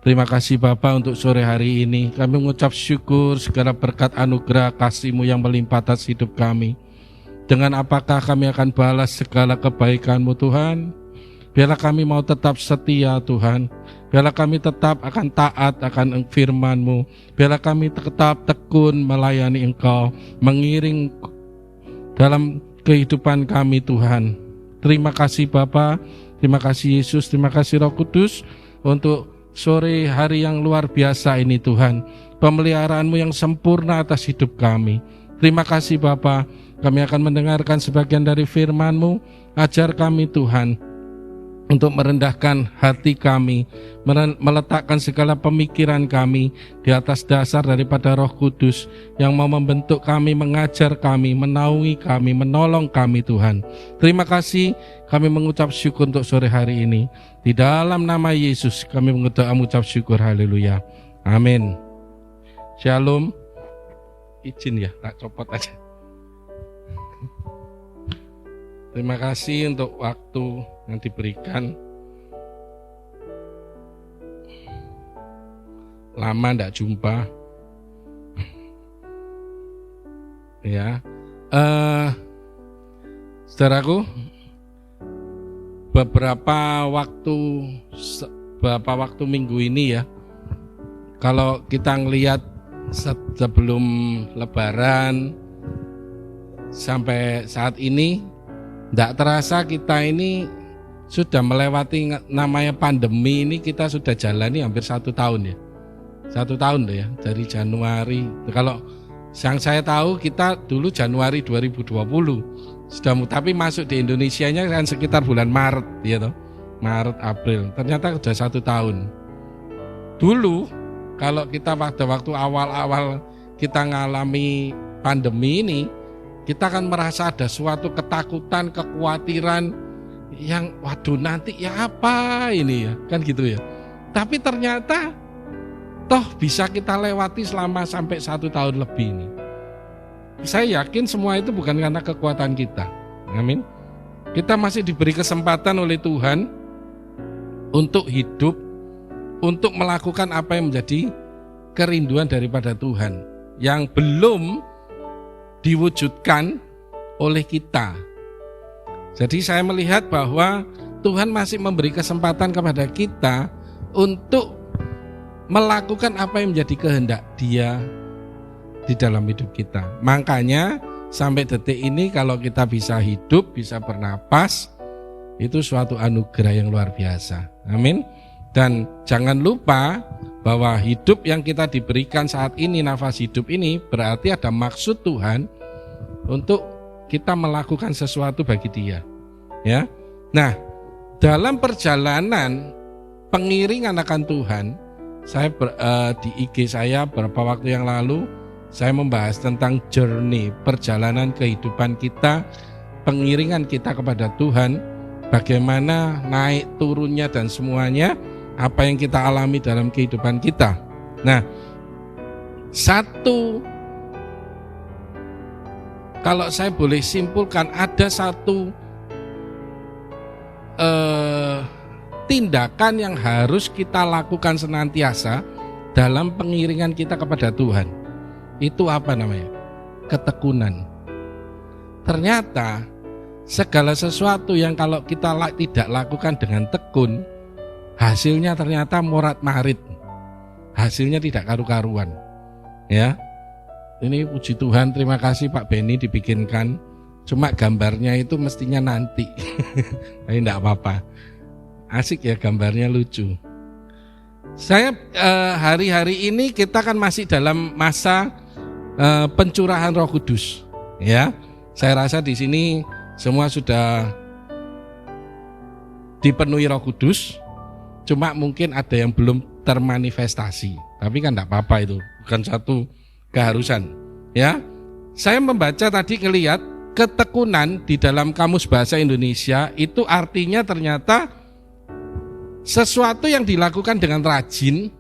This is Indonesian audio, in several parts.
Terima kasih Bapa untuk sore hari ini. Kami mengucap syukur segala berkat anugerah kasih-Mu yang melimpah atas hidup kami. Dengan apakah kami akan balas segala kebaikan-Mu Tuhan? Biarlah kami mau tetap setia Tuhan. Biarlah kami tetap akan taat akan firman-Mu. Biarlah kami tetap tekun melayani Engkau, mengiring dalam kehidupan kami Tuhan. Terima kasih Bapa, terima kasih Yesus, terima kasih Roh Kudus untuk sore hari yang luar biasa ini Tuhan. Pemeliharaan-Mu yang sempurna atas hidup kami. Terima kasih Bapa, kami akan mendengarkan sebagian dari firman-Mu. Ajar kami Tuhan untuk merendahkan hati kami, meletakkan segala pemikiran kami di atas dasar daripada Roh Kudus yang mau membentuk kami, mengajar kami, menaungi kami, menolong kami Tuhan. Terima kasih, kami mengucap syukur untuk sore hari ini. Di dalam nama Yesus kami mengucap syukur, haleluya, amin. Shalom. Izin ya, tak copot aja. Terima kasih untuk waktu yang diberikan. Lama tidak jumpa. Ya, saudaraku, beberapa waktu minggu ini ya, kalau kita ngelihat sebelum Lebaran sampai saat ini, tidak terasa kita ini sudah melewati namanya pandemi ini. Kita sudah jalani hampir 1 tahun ya. 1 tahun ya, dari Januari. Kalau yang saya tahu kita dulu Januari 2020 sudah, tapi masuk di Indonesianya kan sekitar bulan Maret ya toh. Maret, April. Ternyata sudah 1 tahun. Dulu kalau kita pada waktu awal-awal kita ngalami pandemi ini, kita akan merasa ada suatu ketakutan, kekhawatiran yang waduh nanti ya apa ini ya, kan gitu ya. Tapi ternyata toh bisa kita lewati selama sampai 1 tahun lebih ini. Saya yakin semua itu bukan karena kekuatan kita. Amin. Kita masih diberi kesempatan oleh Tuhan untuk hidup, untuk melakukan apa yang menjadi kerinduan daripada Tuhan yang belum diwujudkan oleh kita. Jadi saya melihat bahwa Tuhan masih memberi kesempatan kepada kita untuk melakukan apa yang menjadi kehendak Dia di dalam hidup kita. Makanya sampai detik ini kalau kita bisa hidup, bisa bernapas, itu suatu anugerah yang luar biasa. Amin. Dan jangan lupa bahwa hidup yang kita diberikan saat ini, nafas hidup ini, berarti ada maksud Tuhan untuk kita melakukan sesuatu bagi Dia. Ya. Nah, dalam perjalanan pengiringan akan Tuhan, saya di IG saya beberapa waktu yang lalu saya membahas tentang journey, perjalanan kehidupan kita, pengiringan kita kepada Tuhan, bagaimana naik turunnya dan semuanya, apa yang kita alami dalam kehidupan kita. Nah, kalau saya boleh simpulkan, ada satu tindakan yang harus kita lakukan senantiasa dalam pengiringan kita kepada Tuhan. Itu apa namanya? Ketekunan. Ternyata segala sesuatu yang kalau kita tidak lakukan dengan tekun, hasilnya ternyata morat-marit, hasilnya tidak karu-karuan. Ya, ini puji Tuhan, terima kasih Pak Beni dibikinkan. Cuma gambarnya itu mestinya nanti, tapi tidak apa-apa. Asik ya, gambarnya lucu. Saya hari-hari ini kita kan masih dalam masa pencurahan Roh Kudus. Ya, saya rasa di sini semua sudah dipenuhi Roh Kudus. Cuma mungkin ada yang belum termanifestasi, tapi kan tidak apa-apa, itu bukan satu keharusan. Ya, saya membaca tadi ngelihat ketekunan di dalam Kamus Bahasa Indonesia itu artinya ternyata sesuatu yang dilakukan dengan rajin,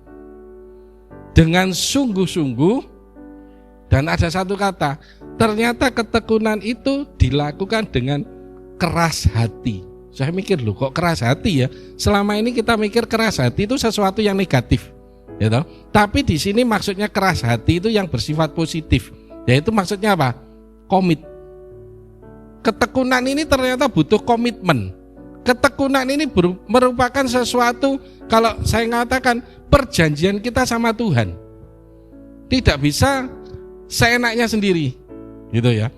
dengan sungguh-sungguh, dan ada satu kata, ternyata ketekunan itu dilakukan dengan keras hati. Saya mikir loh kok keras hati ya. Selama ini kita mikir keras hati itu sesuatu yang negatif, ya toh. Tapi di sini maksudnya keras hati itu yang bersifat positif. Yaitu maksudnya apa? Komit. Ketekunan ini ternyata butuh komitmen. Ketekunan ini merupakan sesuatu, kalau saya mengatakan perjanjian kita sama Tuhan. Tidak bisa seenaknya sendiri, gitu ya.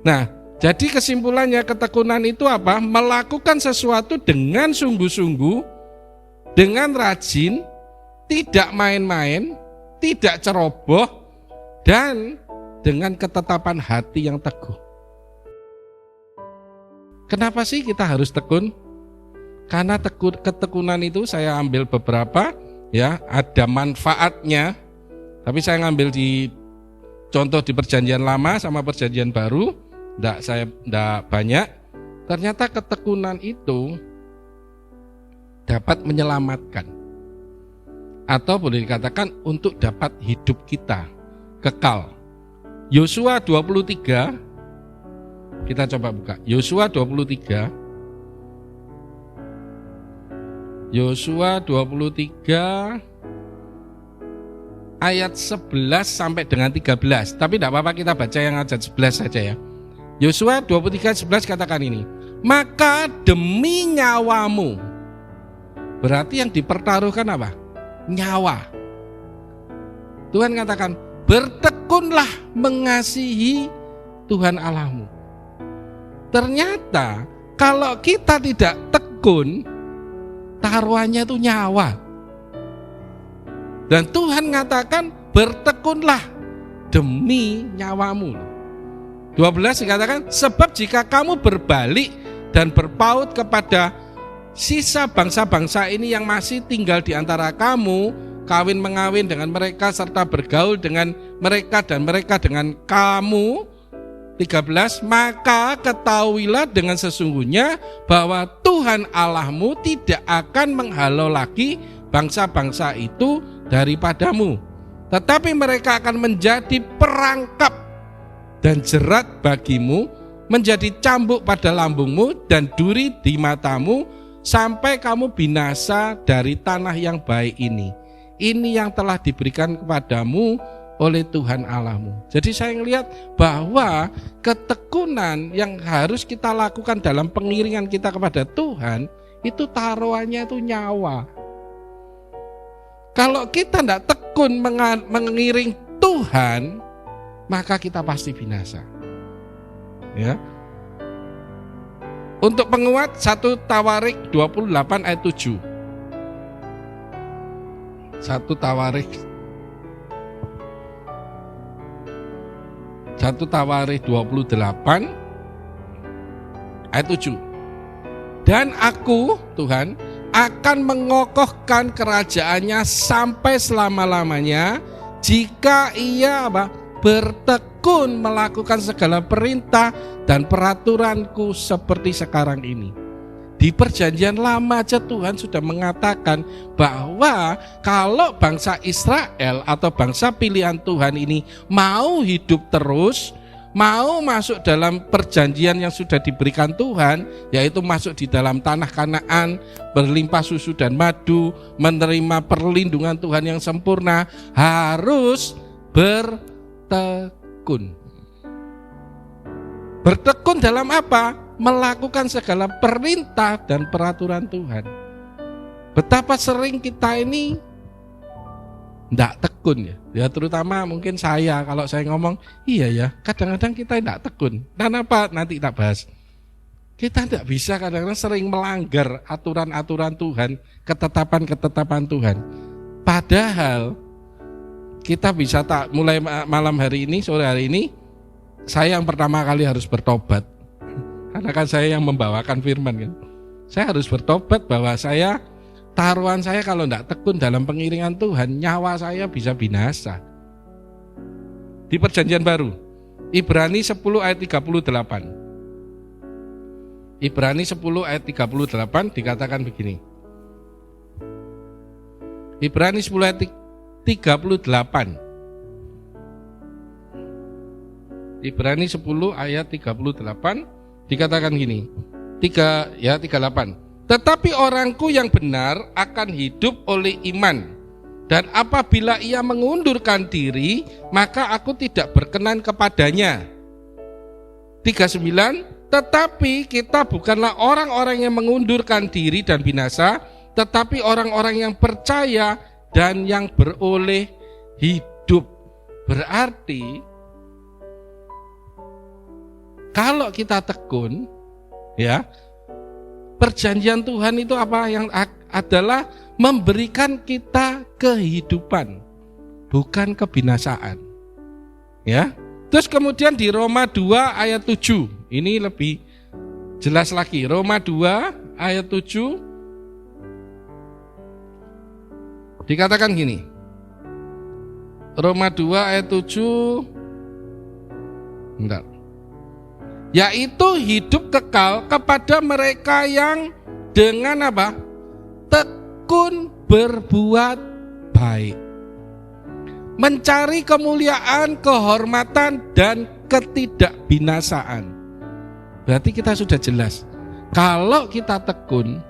Nah, jadi kesimpulannya ketekunan itu apa? Melakukan sesuatu dengan sungguh-sungguh, dengan rajin, tidak main-main, tidak ceroboh, dan dengan ketetapan hati yang teguh. Kenapa sih kita harus tekun? Karena ketekunan itu saya ambil beberapa, ya, ada manfaatnya. Tapi saya ngambil di contoh di perjanjian lama sama perjanjian baru, enggak banyak. Ternyata ketekunan itu dapat menyelamatkan. Atau boleh dikatakan untuk dapat hidup kita kekal. Yosua 23, kita coba buka. Yosua 23. Yosua 23 ayat 11 sampai dengan 13. Tapi tidak apa-apa kita baca yang ayat 11 saja ya. Yosua 23:11 katakan ini. Maka demi nyawamu. Berarti yang dipertaruhkan apa? Nyawa. Tuhan katakan, bertekunlah mengasihi Tuhan Allahmu. Ternyata kalau kita tidak tekun, taruhannya itu nyawa. Dan Tuhan mengatakan bertekunlah demi nyawamu. 12 dikatakan, sebab jika kamu berbalik dan berpaut kepada sisa bangsa-bangsa ini yang masih tinggal di antara kamu, kawin mengawin dengan mereka serta bergaul dengan mereka dan mereka dengan kamu. 13, maka ketahuilah dengan sesungguhnya bahwa Tuhan Allahmu tidak akan menghalau lagi bangsa-bangsa itu daripadamu, tetapi mereka akan menjadi perangkap dan jerat bagimu, menjadi cambuk pada lambungmu dan duri di matamu, sampai kamu binasa dari tanah yang baik ini. Ini yang telah diberikan kepadamu oleh Tuhan Allahmu. Jadi saya melihat bahwa ketekunan yang harus kita lakukan dalam pengiringan kita kepada Tuhan, itu taruhannya itu nyawa. Kalau kita tidak tekun mengiring Tuhan, maka kita pasti binasa. Ya. Untuk penguat 1 Tawarik 28 ayat 7. 1 Tawarik 28 ayat 7. Dan aku, Tuhan, akan mengokohkan kerajaannya sampai selama-lamanya jika ia bertekun melakukan segala perintah dan peraturanku seperti sekarang ini. Di perjanjian lama aja Tuhan sudah mengatakan bahwa kalau bangsa Israel atau bangsa pilihan Tuhan ini mau hidup terus, mau masuk dalam perjanjian yang sudah diberikan Tuhan, yaitu masuk di dalam tanah Kanaan, berlimpah susu dan madu, menerima perlindungan Tuhan yang sempurna, harus bertekun. Bertekun dalam apa? Melakukan segala perintah dan peraturan Tuhan. Betapa sering kita ini tidak tekun ya. Ya terutama mungkin saya, kalau saya ngomong, iya ya, kadang-kadang kita tidak tekun. Dan apa? Nanti kita bahas. Kita tidak bisa kadang-kadang sering melanggar aturan-aturan Tuhan, ketetapan-ketetapan Tuhan. Padahal kita bisa mulai malam hari ini, sore hari ini, saya yang pertama kali harus bertobat. Karena kan saya yang membawakan firman kan. Saya harus bertobat bahwa taruhan saya kalau tidak tekun dalam pengiringan Tuhan, nyawa saya bisa binasa. Di perjanjian baru, Ibrani 10 ayat 38. Ibrani 10 ayat 38 dikatakan begini. Ibrani 10 ayat 38. Ibrani 10 ayat 38 dikatakan gini. 38. Tetapi orangku yang benar akan hidup oleh iman. Dan apabila ia mengundurkan diri, maka aku tidak berkenan kepadanya. 39. Tetapi kita bukanlah orang-orang yang mengundurkan diri dan binasa, tetapi orang-orang yang percaya dan yang beroleh hidup. Berarti kalau kita tekun, ya, perjanjian Tuhan itu apa yang adalah memberikan kita kehidupan, bukan kebinasaan. Ya. Terus kemudian di Roma 2 ayat 7, ini lebih jelas lagi. Roma 2 ayat 7 dikatakan gini. Roma 2 ayat 7, bentar. Yaitu hidup kekal kepada mereka yang dengan apa? Tekun berbuat baik, mencari kemuliaan, kehormatan, dan ketidakbinasaan. Berarti kita sudah jelas, kalau kita tekun,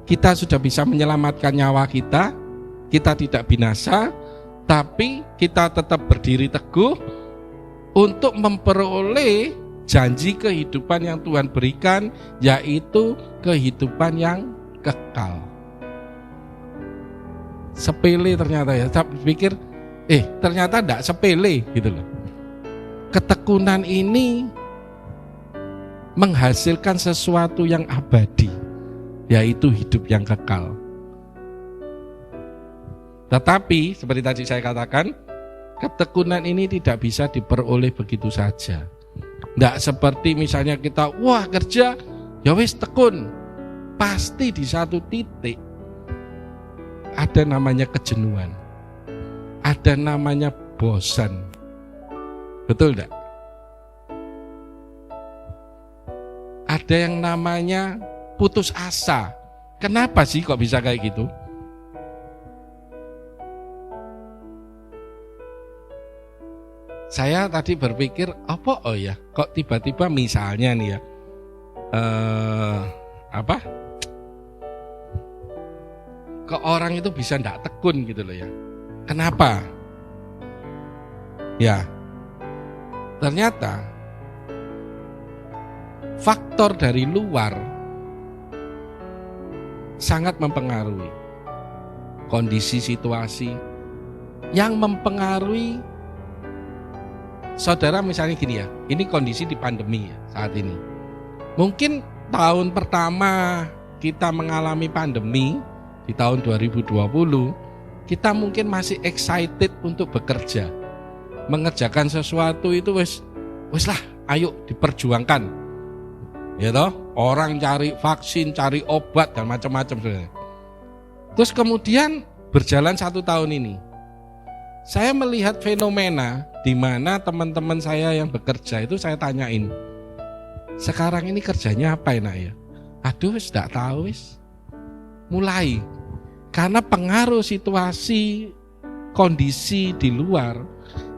kita sudah bisa menyelamatkan nyawa kita, kita tidak binasa, tapi kita tetap berdiri teguh untuk memperoleh janji kehidupan yang Tuhan berikan, yaitu kehidupan yang kekal. Sepele ternyata ya, saya pikir ternyata tidak sepele gitu loh. Ketekunan ini menghasilkan sesuatu yang abadi, yaitu hidup yang kekal. Tetapi seperti tadi saya katakan, ketekunan ini tidak bisa diperoleh begitu saja. Tidak seperti misalnya kita kerja ya wis tekun, pasti di satu titik ada namanya kejenuhan, ada namanya bosan. Betul tidak? Ada yang namanya putus asa. Kenapa sih kok bisa kayak gitu? Saya tadi berpikir kok tiba-tiba misalnya nih ya kok orang itu bisa ndak tekun gitu loh ya. Kenapa? Ya, ternyata faktor dari luar sangat mempengaruhi kondisi situasi yang mempengaruhi. Saudara misalnya gini ya, ini kondisi di pandemi ya, saat ini. Mungkin tahun pertama kita mengalami pandemi di tahun 2020, kita mungkin masih excited untuk bekerja. Mengerjakan sesuatu itu wes lah, ayo diperjuangkan. Ya toh, orang cari vaksin, cari obat dan macam-macam. Terus kemudian berjalan 1 tahun ini, saya melihat fenomena di mana teman-teman saya yang bekerja itu saya tanyain, sekarang ini kerjanya apa enak ya? Aduh, tidak tahu wis. Mulai karena pengaruh situasi kondisi di luar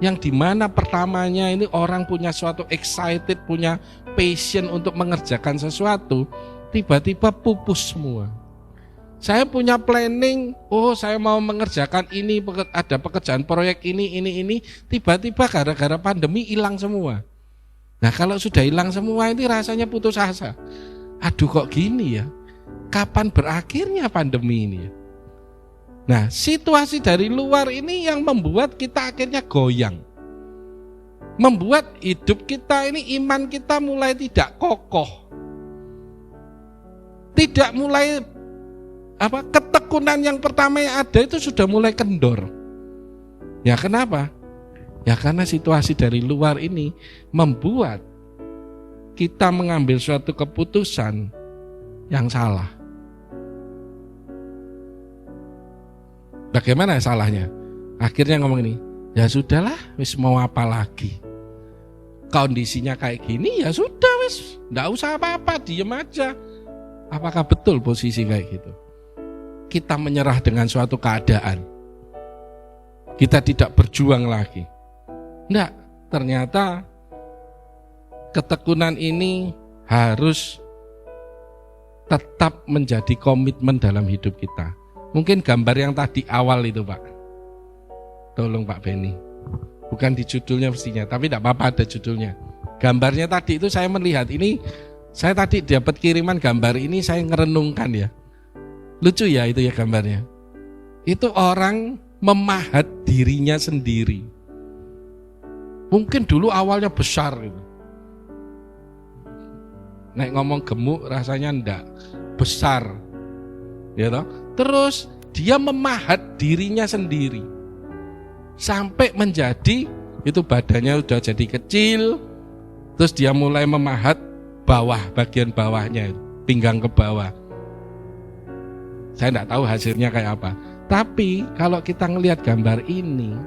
yang dimana pertamanya ini orang punya suatu excited, punya passion untuk mengerjakan sesuatu, tiba-tiba pupus semua. Saya punya planning, saya mau mengerjakan ini, ada pekerjaan proyek ini, tiba-tiba gara-gara pandemi hilang semua. Nah kalau sudah hilang semua ini rasanya putus asa. Aduh kok gini ya, kapan berakhirnya pandemi ini? Nah situasi dari luar ini yang membuat kita akhirnya goyang. Membuat hidup kita ini, iman kita mulai tidak kokoh. Tidak mulai ketekunan yang pertama yang ada itu sudah mulai kendor. Ya kenapa? Ya karena situasi dari luar ini membuat kita mengambil suatu keputusan yang salah. Bagaimana salahnya? Akhirnya ngomong ini, ya sudahlah, wis mau apa lagi? Kondisinya kayak gini, ya sudah wis, enggak usah apa-apa, diem aja. Apakah betul posisi kayak gitu? Kita menyerah dengan suatu keadaan, kita tidak berjuang lagi. Enggak, ternyata ketekunan ini harus tetap menjadi komitmen dalam hidup kita. Mungkin gambar yang tadi awal itu Pak. Tolong Pak Beni. Bukan di judulnya mestinya, tapi tidak apa-apa ada judulnya. Gambarnya tadi itu saya melihat, ini saya tadi dapat kiriman gambar ini, saya ngerenungkan ya. Lucu ya itu ya gambarnya. Itu orang memahat dirinya sendiri. Mungkin dulu awalnya besar gitu. Nek ngomong gemuk rasanya enggak, besar. Ya toh? Terus dia memahat dirinya sendiri. Sampai menjadi itu badannya udah jadi kecil. Terus dia mulai memahat bawah, bagian bawahnya, pinggang ke bawah. Saya enggak tahu hasilnya kayak apa. Tapi kalau kita ngelihat gambar ini,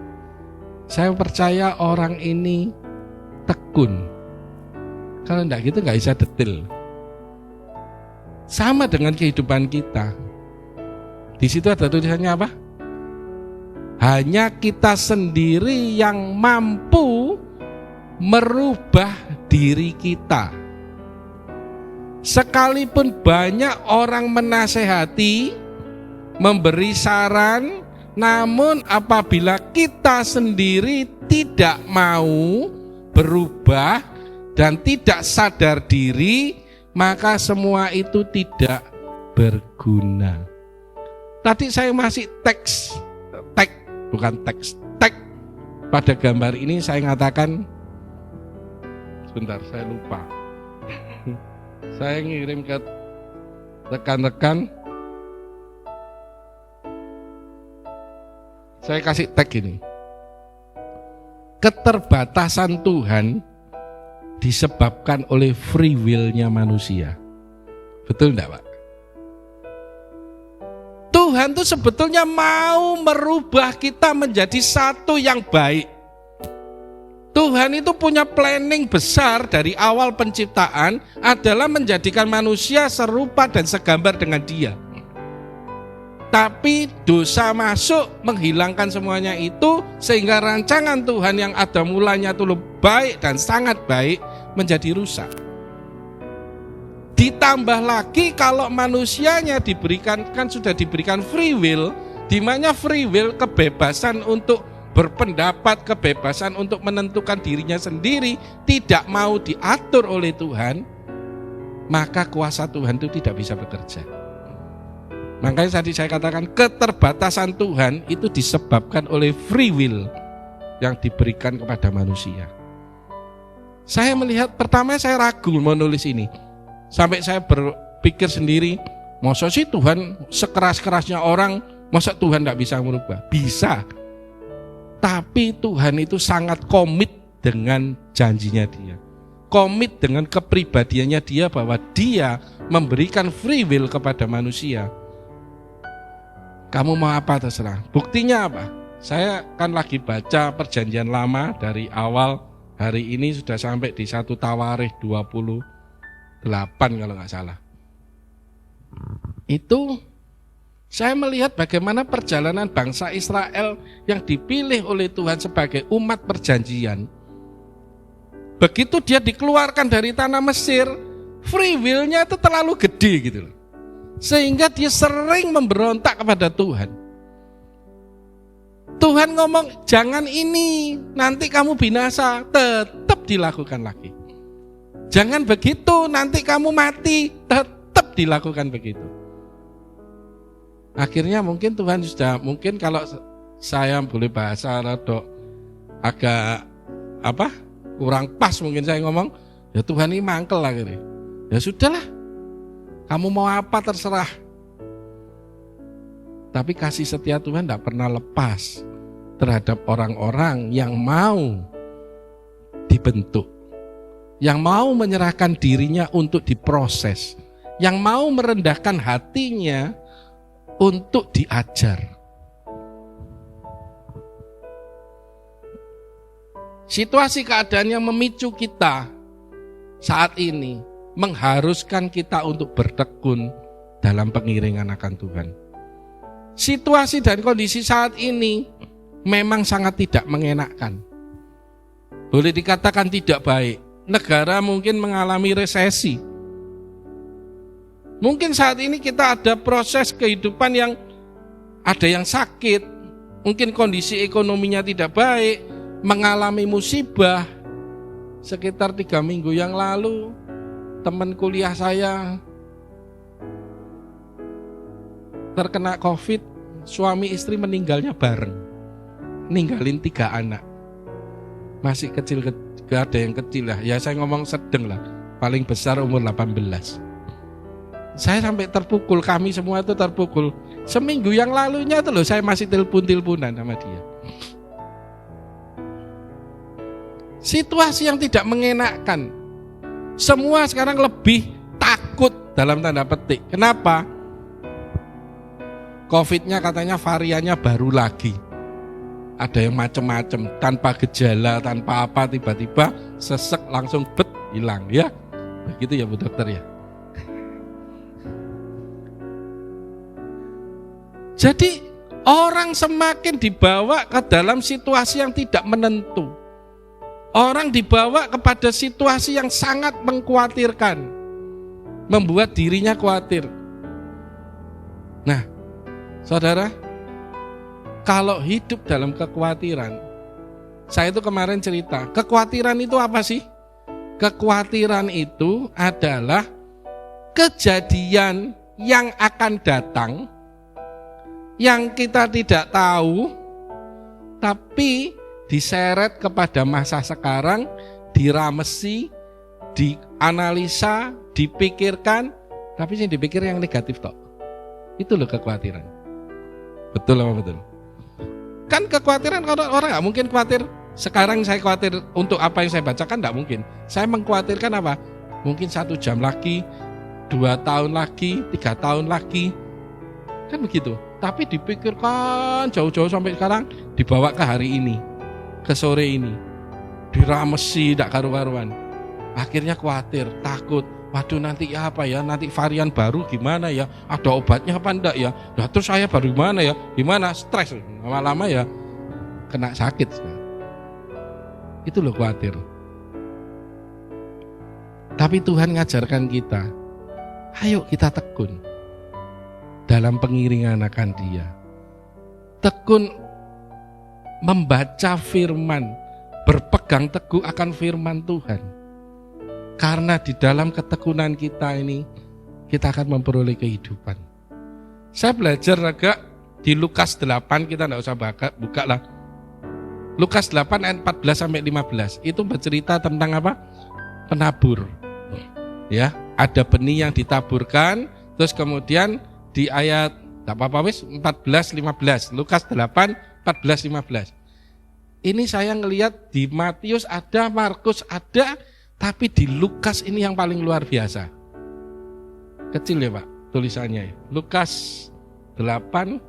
saya percaya orang ini tekun. Kalau enggak gitu enggak bisa detail. Sama dengan kehidupan kita. Di situ ada tulisannya apa? Hanya kita sendiri yang mampu merubah diri kita. Sekalipun banyak orang menasehati, memberi saran, namun apabila kita sendiri tidak mau berubah dan tidak sadar diri, maka semua itu tidak berguna. Tadi saya masih tag pada gambar ini saya mengatakan, sebentar saya lupa. Saya ngirim ke rekan-rekan, saya kasih tag ini. Keterbatasan Tuhan disebabkan oleh free will-nya manusia. Betul enggak Pak? Tuhan tuh sebetulnya mau merubah kita menjadi satu yang baik. Tuhan itu punya planning besar dari awal penciptaan adalah menjadikan manusia serupa dan segambar dengan Dia. Tapi dosa masuk menghilangkan semuanya itu, sehingga rancangan Tuhan yang ada mulanya itu baik dan sangat baik menjadi rusak. Ditambah lagi kalau manusianya diberikan, kan sudah diberikan free will, di mana free will kebebasan untuk berpendapat, kebebasan untuk menentukan dirinya sendiri tidak mau diatur oleh Tuhan, maka kuasa Tuhan itu tidak bisa bekerja. Makanya tadi saya katakan keterbatasan Tuhan itu disebabkan oleh free will yang diberikan kepada manusia. Saya melihat, pertama saya ragu menulis ini. Sampai saya berpikir sendiri, masa sih Tuhan sekeras-kerasnya orang, masa Tuhan tidak bisa merubah? Bisa. Tapi Tuhan itu sangat komit dengan janjinya Dia. Komit dengan kepribadiannya Dia bahwa Dia memberikan free will kepada manusia. Kamu mau apa terserah. Buktinya apa? Saya kan lagi baca Perjanjian Lama dari awal, hari ini sudah sampai di 1 Tawarikh 28 kalau nggak salah. Itu saya melihat bagaimana perjalanan bangsa Israel yang dipilih oleh Tuhan sebagai umat perjanjian. Begitu dia dikeluarkan dari tanah Mesir, free will-nya itu terlalu gede gitu loh. Sehingga dia sering memberontak kepada Tuhan. Tuhan ngomong, jangan ini, nanti kamu binasa, tetap dilakukan lagi. Jangan begitu, nanti kamu mati, tetap dilakukan begitu. Akhirnya mungkin Tuhan sudah, mungkin kalau saya boleh bahasa rada agak kurang pas mungkin saya ngomong, ya Tuhan ini mangkel akhirnya. Ya sudahlah, kamu mau apa terserah. Tapi kasih setia Tuhan tidak pernah lepas terhadap orang-orang yang mau dibentuk, yang mau menyerahkan dirinya untuk diproses, yang mau merendahkan hatinya untuk diajar. Situasi keadaan yang memicu kita saat ini mengharuskan kita untuk bertekun dalam pengiringan akan Tuhan. Situasi dan kondisi saat ini memang sangat tidak mengenakkan. Boleh dikatakan tidak baik. Negara mungkin mengalami resesi. Mungkin saat ini kita ada proses kehidupan yang ada yang sakit, mungkin kondisi ekonominya tidak baik, mengalami musibah. Sekitar 3 minggu yang lalu, teman kuliah saya terkena COVID, suami istri meninggalnya bareng, ninggalin 3 anak. Masih kecil, gak ada yang kecil lah, ya saya ngomong sedang lah, paling besar umur 18. Saya sampai terpukul, kami semua itu terpukul. Seminggu yang lalunya itu loh, saya masih telepon-teleponan sama dia. Situasi yang tidak mengenakkan. Semua sekarang lebih takut dalam tanda petik. Kenapa? COVID-nya katanya variannya baru lagi. Ada yang macam-macam, tanpa gejala, tanpa apa, tiba-tiba sesek langsung hilang ya. Begitu ya Bu Dokter ya. Jadi orang semakin dibawa ke dalam situasi yang tidak menentu. Orang dibawa kepada situasi yang sangat mengkhawatirkan, membuat dirinya khawatir. Nah, saudara, kalau hidup dalam kekhawatiran, saya itu kemarin cerita, kekhawatiran itu apa sih? Kekhawatiran itu adalah kejadian yang akan datang, yang kita tidak tahu, tapi diseret kepada masa sekarang, diramesi, dianalisa, dipikirkan, tapi yang dipikir yang negatif toh. Itu loh kekhawatiran. Betul apa betul? Kan kekhawatiran orang nggak mungkin khawatir. Sekarang saya khawatir untuk apa yang saya bacakan, nggak mungkin. Saya mengkhawatirkan apa? Mungkin 1 jam lagi, 2 tahun lagi, 3 tahun lagi, kan begitu. Tapi dipikirkan jauh-jauh sampai sekarang, dibawa ke hari ini, ke sore ini, diramesi tidak karu-karuan. Akhirnya khawatir, takut. Waduh nanti ya apa ya, nanti varian baru gimana ya, ada obatnya apa enggak ya, nah, terus saya baru gimana ya, gimana, stres, lama-lama ya kena sakit. Itu loh khawatir. Tapi Tuhan ngajarkan kita, ayo kita tekun dalam pengiringan akan Dia. Tekun membaca firman, berpegang teguh akan firman Tuhan. Karena di dalam ketekunan kita ini, kita akan memperoleh kehidupan. Saya belajar agak di Lukas 8, kita tidak usah buka lah. Lukas 8 ayat 14-15, itu bercerita tentang apa? Penabur. Ya, ada benih yang ditaburkan, terus kemudian di ayat 14-15, Lukas 8, 14-15. Ini saya ngelihat di Matius ada, Markus ada, tapi di Lukas ini yang paling luar biasa. Kecil ya Pak tulisannya. Lukas 8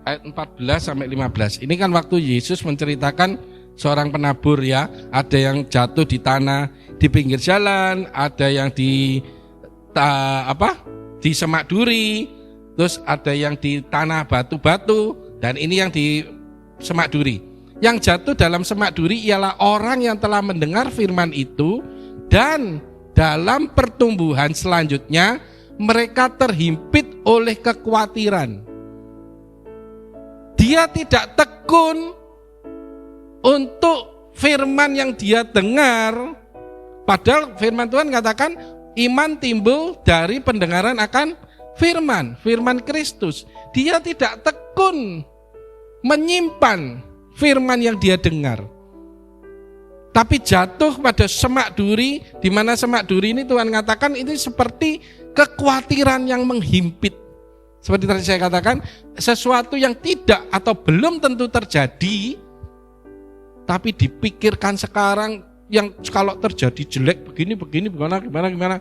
ayat 14-15. Ini kan waktu Yesus menceritakan seorang penabur ya. Ada yang jatuh di tanah di pinggir jalan, ada yang di semak duri, terus ada yang di tanah batu-batu, dan ini yang di semak duri. Yang jatuh dalam semak duri ialah orang yang telah mendengar firman itu, dan dalam pertumbuhan selanjutnya mereka terhimpit oleh kekhawatiran. Dia tidak tekun untuk firman yang dia dengar, padahal firman Tuhan katakan iman timbul dari pendengaran akan firman Kristus. Dia tidak tekun menyimpan firman yang dia dengar, tapi jatuh pada semak duri, di mana semak duri ini Tuhan katakan ini seperti kekhawatiran yang menghimpit. Seperti tadi saya katakan, sesuatu yang tidak atau belum tentu terjadi, tapi dipikirkan sekarang, yang kalau terjadi jelek begini gimana,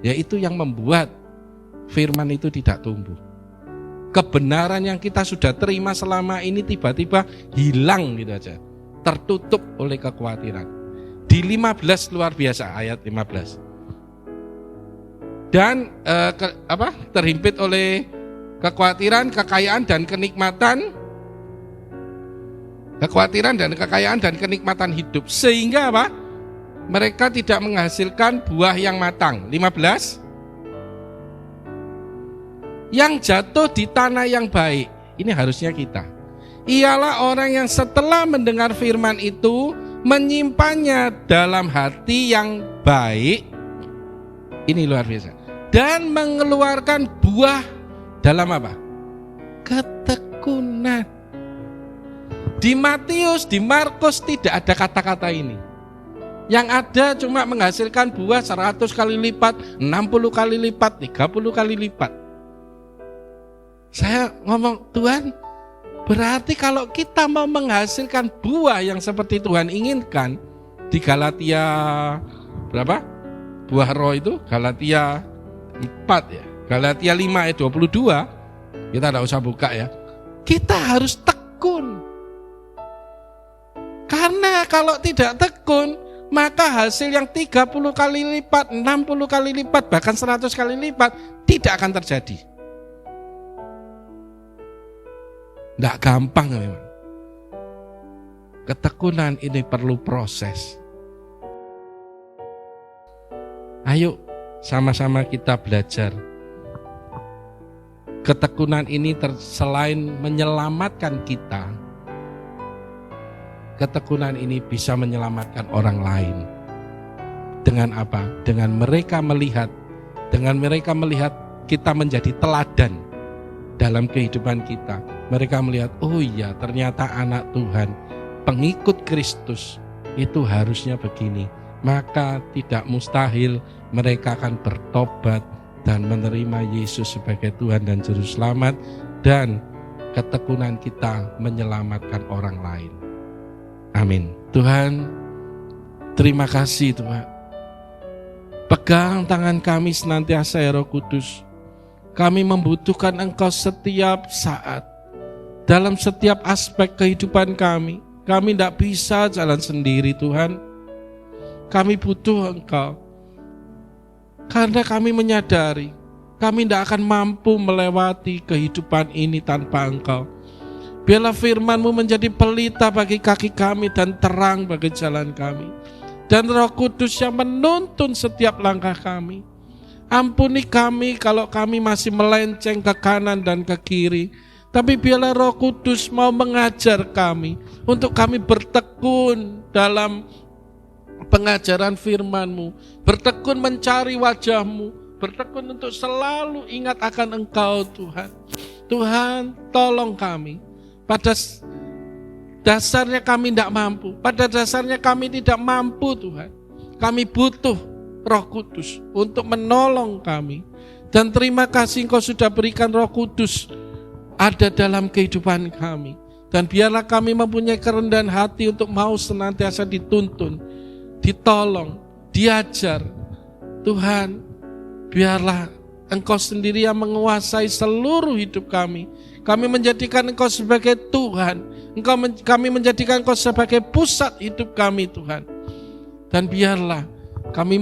ya itu yang membuat firman itu tidak tumbuh. Kebenaran yang kita sudah terima selama ini tiba-tiba hilang gitu aja, tertutup oleh kekhawatiran. Di 15 luar biasa, ayat 15. Dan terhimpit oleh kekhawatiran, kekayaan dan kenikmatan. Kekhawatiran dan kekayaan dan kenikmatan hidup. Sehingga apa? Mereka tidak menghasilkan buah yang matang. 15. Yang jatuh di tanah yang baik. Ini harusnya kita. Ialah orang yang setelah mendengar firman itu menyimpannya dalam hati yang baik. Ini luar biasa. Dan mengeluarkan buah dalam apa? Ketekunan. Di Matius, di Markus tidak ada kata-kata ini. Yang ada cuma menghasilkan buah 100 kali lipat, 60 kali lipat, 30 kali lipat. Saya ngomong, Tuhan, berarti kalau kita mau menghasilkan buah yang seperti Tuhan inginkan, di Galatia berapa? Buah roh itu Galatia 4 ya. Galatia 5 ayat 22. Kita tidak usah buka ya. Kita harus tekun. Karena kalau tidak tekun, maka hasil yang 30 kali lipat, 60 kali lipat, bahkan 100 kali lipat tidak akan terjadi. Tidak gampang memang. Ketekunan ini perlu proses. Ayo sama-sama kita belajar. Ketekunan ini selain menyelamatkan kita, ketekunan ini bisa menyelamatkan orang lain. Dengan apa? Dengan mereka melihat kita menjadi teladan dalam kehidupan kita. Mereka melihat, oh iya ternyata anak Tuhan, pengikut Kristus itu harusnya begini. Maka tidak mustahil mereka akan bertobat dan menerima Yesus sebagai Tuhan dan Juru Selamat, dan ketekunan kita menyelamatkan orang lain. Amin. Tuhan, terima kasih Tuhan. Pegang tangan kami senantiasa ya Roh Kudus. Kami membutuhkan Engkau setiap saat. Dalam setiap aspek kehidupan kami. Kami tidak bisa jalan sendiri Tuhan. Kami butuh Engkau. Karena kami menyadari kami tidak akan mampu melewati kehidupan ini tanpa Engkau. Biarlah firman-Mu menjadi pelita bagi kaki kami dan terang bagi jalan kami. Dan Roh Kudus yang menuntun setiap langkah kami. Ampuni kami kalau kami masih melenceng ke kanan dan ke kiri. Tapi biarlah Roh Kudus mau mengajar kami untuk kami bertekun dalam pengajaran firman-Mu, bertekun mencari wajah-Mu, bertekun untuk selalu ingat akan Engkau Tuhan. Tuhan, tolong kami. Pada dasarnya kami tidak mampu. Pada dasarnya kami tidak mampu Tuhan. Kami butuh Roh Kudus untuk menolong kami. Dan terima kasih Engkau sudah berikan Roh Kudus ada dalam kehidupan kami. Dan biarlah kami mempunyai kerendahan hati untuk mau senantiasa dituntun, ditolong, diajar. Tuhan, biarlah Engkau sendiri yang menguasai seluruh hidup kami. Kami menjadikan Engkau sebagai Tuhan. Kami menjadikan Engkau sebagai pusat hidup kami Tuhan. Dan biarlah kami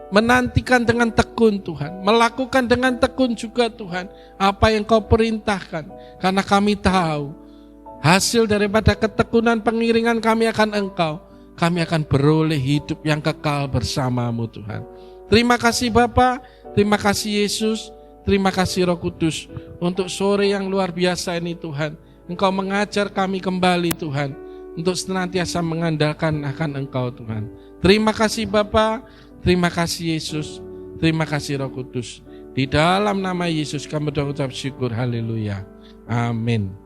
menantikan dengan tekun Tuhan. Melakukan dengan tekun juga Tuhan apa yang Kau perintahkan. Karena kami tahu hasil daripada ketekunan pengiringan kami akan Engkau. Kami akan beroleh hidup yang kekal bersama-Mu Tuhan. Terima kasih Bapa, terima kasih Yesus, terima kasih Roh Kudus untuk sore yang luar biasa ini Tuhan. Engkau mengajar kami kembali Tuhan untuk senantiasa mengandalkan akan Engkau Tuhan. Terima kasih Bapa, terima kasih Yesus, terima kasih Roh Kudus. Di dalam nama Yesus kami mengucap syukur, haleluya, amin.